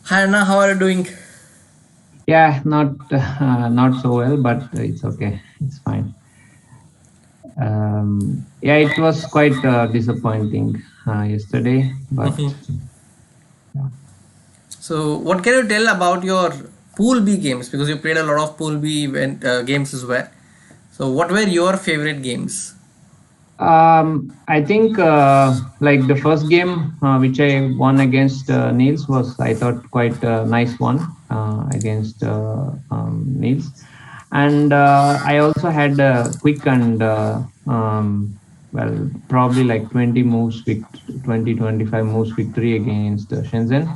Hi Anna, how are you doing? Yeah, not so well, but it's okay. It's fine. Yeah, it was quite disappointing yesterday, but yeah. So, what can you tell about your Pool B games? Because you played a lot of Pool B games as well. So, what were your favorite games? I think like the first game which I won against Niels was, I thought, quite a nice one against Niels. And I also had a quick and well, probably like 25 moves victory against Shenzhen.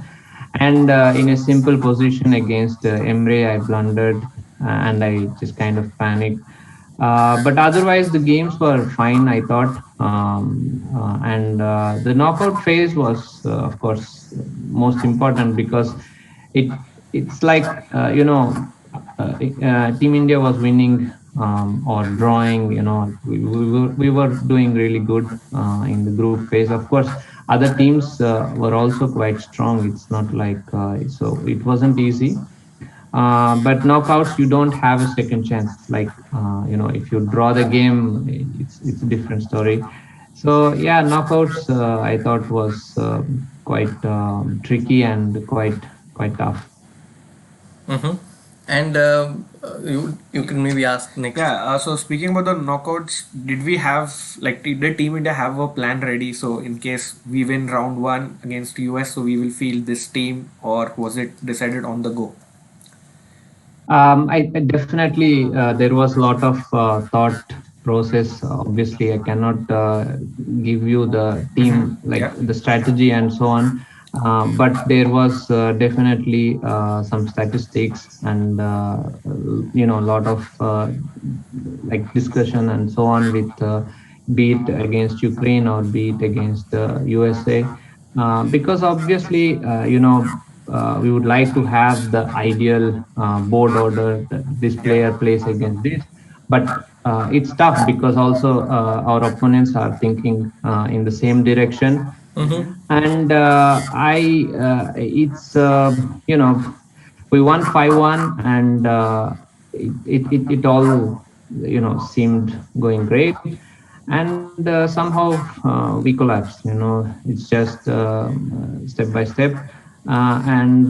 And in a simple position against Emre, I blundered and I just kind of panicked. But otherwise, the games were fine, I thought. And the knockout phase was, of course, most important because it it's like Team India was winning or drawing. We were doing really good in the group phase. Of course, other teams were also quite strong. It's not like so it wasn't easy, but knockouts, you don't have a second chance. Like if you draw the game, it's a different story. So yeah, knockouts I thought was quite tricky and quite tough. Mm-hmm. And you can maybe ask next. Yeah, so speaking about the knockouts, did we have like did Team India have a plan ready? So in case we win round one against US, so we will field this team, or was it decided on the go? I definitely there was a lot of thought process. Obviously, I cannot give you the team like Yeah. the strategy and so on. But there was definitely some statistics and a lot of like discussion and so on with be it against Ukraine or be it against USA, because obviously we would like to have the ideal board order that this player plays against this, but it's tough because also our opponents are thinking in the same direction. Mm-hmm. And I it's we won 5-1, and it all seemed going great. And somehow we collapsed. It's just step by step. And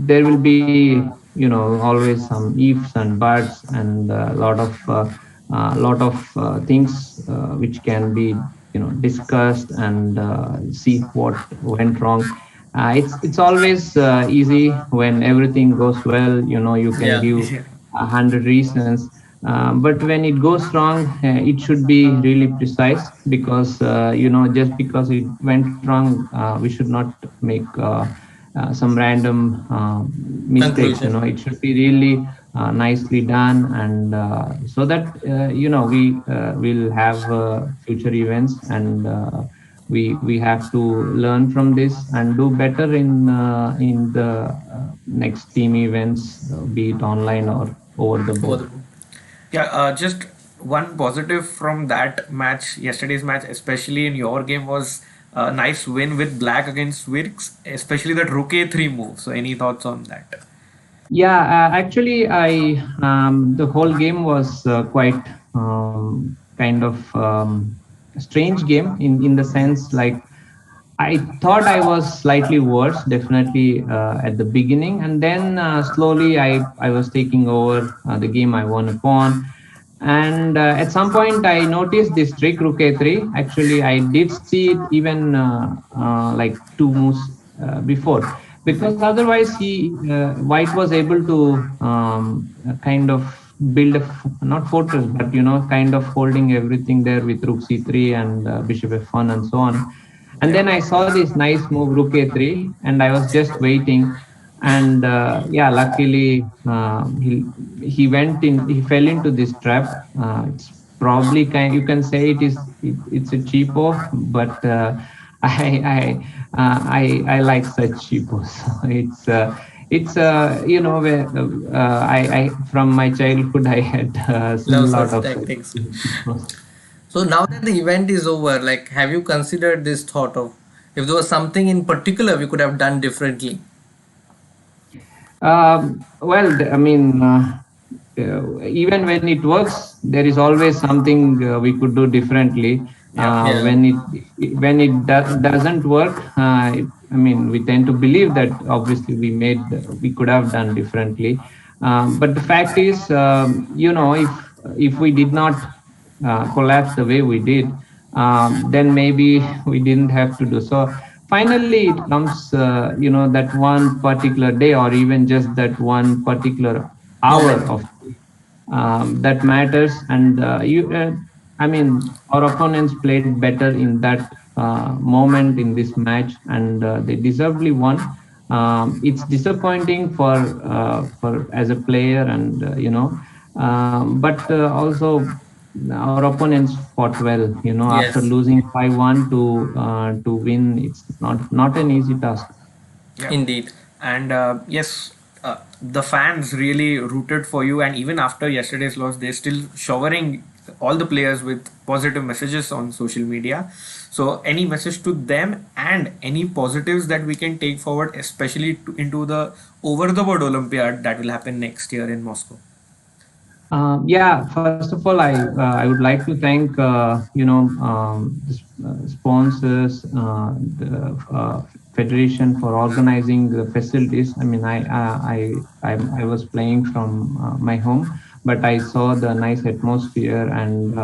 there will be always some ifs and buts and a lot of things which can be discussed and see what went wrong. It's always easy when everything goes well. You can Yeah. give 100 reasons, but when it goes wrong, it should be really precise, because just because it went wrong, we should not make some random mistakes. Conclusion. It should be really nicely done, and so that we will have future events, and we have to learn from this and do better in the next team events, be it online or over the Over board. the. Yeah, just one positive from that match, yesterday's match, especially in your game, was a nice win with Black against Wirks, especially that Rook A3 move. So, any thoughts on that? Yeah, actually, I the whole game was quite kind of strange game in the sense, like, I thought I was slightly worse, definitely at the beginning, and then slowly I was taking over the game. I won a pawn, and at some point I noticed this trick Rook A3. Actually, I did see it even like two moves before, because otherwise White was able to kind of build not fortress, but kind of holding everything there with Rook C3 and Bishop F1 and so on. And then I saw this nice move, Rook A3, and I was just waiting. And yeah, luckily he fell into this trap. It's probably you can say it's a cheapo, but I like such cheapos. It's where I from my childhood I had seen a Love lot such of such tactics. cheapos. So now that the event is over, like, have you considered this thought of if there was something in particular we could have done differently? Well, I mean, even when it works, there is always something we could do differently. Yeah. Yeah. When it doesn't work, I mean, we tend to believe that obviously we could have done differently. But the fact is, if we did not collapse the way we did, then maybe we didn't have to do so. Finally, it comes, that one particular day, or even just that one particular hour Moment. of that matters. And I mean, our opponents played better in that moment in this match, and they deservedly won. It's disappointing for as a player, and but also our opponents fought well. After Yes. losing 5-1 to win, it's not an easy task. Yeah. Indeed. And yes, the fans really rooted for you, and even after yesterday's loss, they're still showering all the players with positive messages on social media. So, any message to them and any positives that we can take forward, especially into the over the board Olympiad that will happen next year in Moscow? Yeah, first of all, I would like to thank the sponsors, the federation for organizing the facilities. I mean, I was playing from my home, but I saw the nice atmosphere and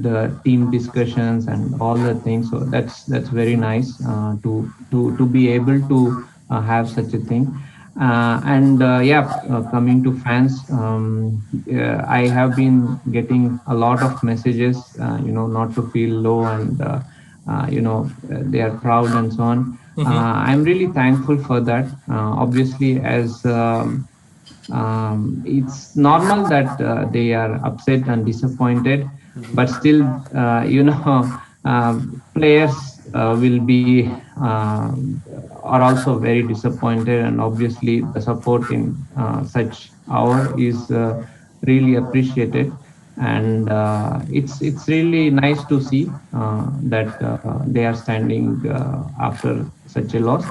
the team discussions and all the things. So that's very nice to be able to have such a thing. And yeah, coming to fans, I have been getting a lot of messages, not to feel low, and they are proud and so on. I'm really thankful for that. Obviously, as it's normal that they are upset and disappointed, but still, players will be are also very disappointed, and obviously the support in such hour is really appreciated. And it's really nice to see that they are standing after such a loss.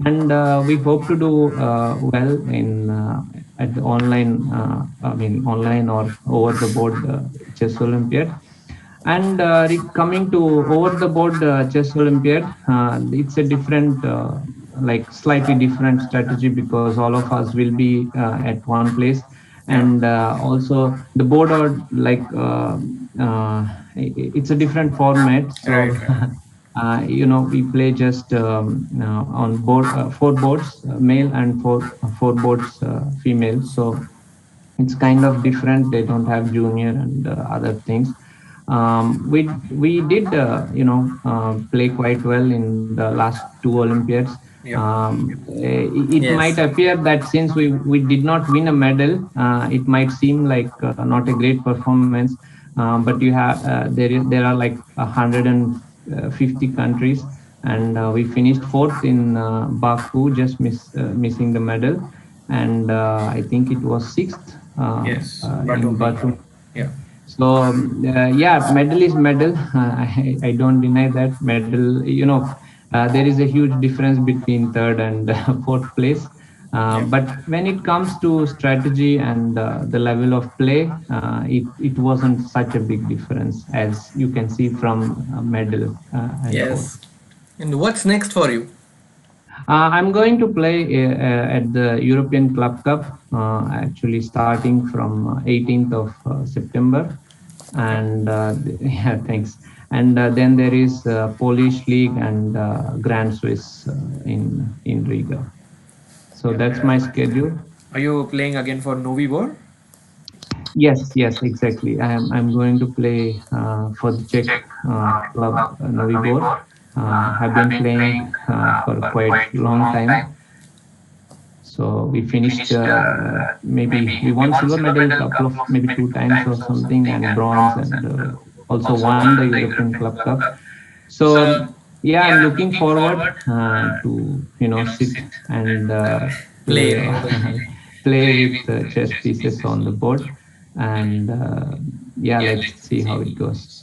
And we hope to do well in at the online, online or over the board chess Olympiad. And coming to over the board chess Olympiad, it's a different, like slightly different strategy, because all of us will be at one place. Yeah. And also the board are like, it's a different format. So Right, right. we play just on board, four boards male, and four boards female. So it's kind of different. They don't have junior and other things. We did play quite well in the last two Olympiads. Yep. It might Yes. appear that since we did not win a medal, it might seem like not a great performance. But there are like 150 countries, and we finished fourth in Baku, just missing the medal. And I think it was sixth Yes, in Batumi. Batum. Yeah. So yeah, medal is medal. I don't deny that medal. There is a huge difference between third and fourth place. Yeah. But when it comes to strategy and the level of play, it wasn't such a big difference, as you can see from medal and fourth. Yes. And what's next for you? I'm going to play at the European Club Cup, actually starting from 18th of September. Okay. And yeah, thanks. And then there is Polish League and Grand Swiss in Riga. So Yeah. that's my schedule. Are you playing again for Novi Bor? Yes, yes, exactly. I'm going to play for the Czech club Novi Bor. Have been playing for quite long time. So we finished, maybe we won silver medal a couple of, maybe two times or something, and bronze, and also won the European Club Cup. So yeah, I'm looking forward to sit and play Play. play with chess pieces on the board. And yeah, let's see how it goes.